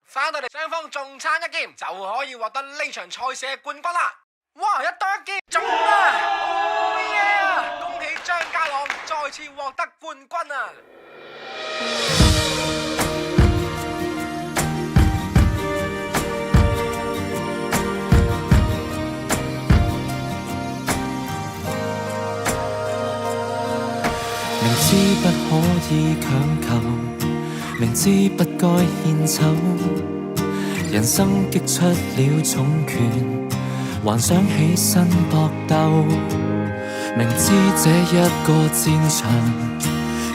翻到嚟雙方仲差一劍就可以獲得呢場賽事嘅冠軍啦！哇，一多一劍中啊！哦耶！恭喜張家朗再次獲得冠軍啊！明知不可以強求，明知不該獻醜，人生擊出了重拳，還想起身搏鬥。明知這一個戰場，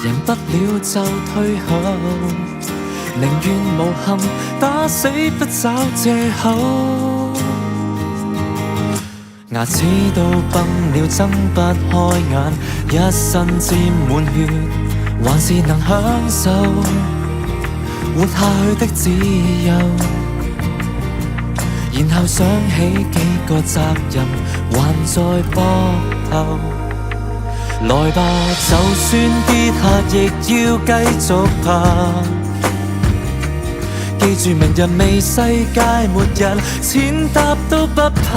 贏不了就退後，寧願無憾打死不找藉口。牙齒都崩了，睜不開眼，一身沾滿血，還是能享受活下去的自由。然後想起幾個責任還在膊頭，來吧，就算跌下亦要繼續爬。記住明日未世界末日，踐踏都不怕。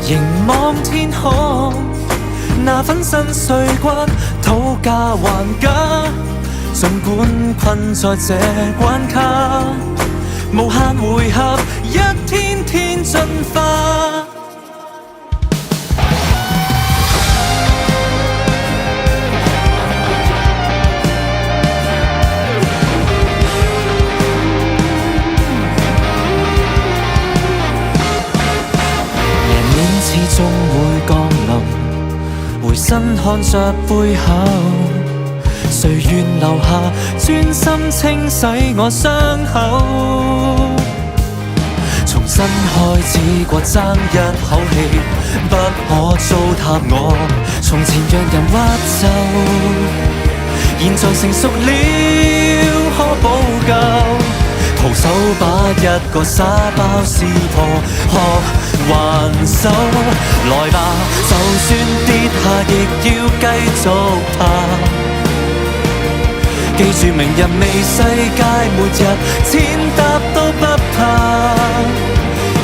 凝望天空，那粉身碎骨討價還價，儘管困在這關卡，無限回合，一天天進化。始終會降臨，回身看着背後，誰願留下專心清洗我傷口？重新開始過爭一口氣，不可糟蹋我從前讓人屈就，現在成熟了可補救。徒手把一個沙包撕破，學還手，來吧，就算跌下亦要繼續爬。記住明日未世界末日，踐踏都不怕。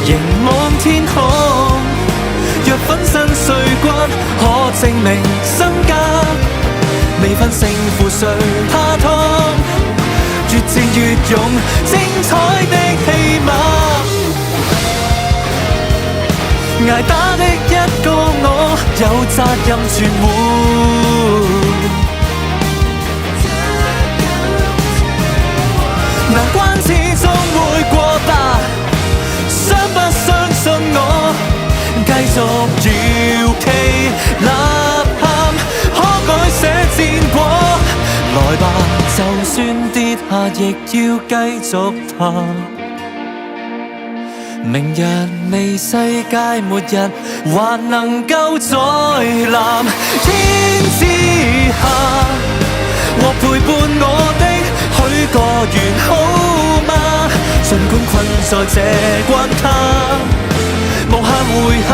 凝望天空，若粉身碎骨可證明身價，未分勝負誰怕痛，越戰越勇，精彩的戲碼。捱打的一個我，有責任全換。難關始終會過吧，相不相信我，繼續搖旗吶喊，可改寫戰果。來吧，就算跌下亦要繼續爬。明日未世界末日，還能夠在藍天之下，和陪伴我的許個願好嗎？儘管困在這關卡，無限回合。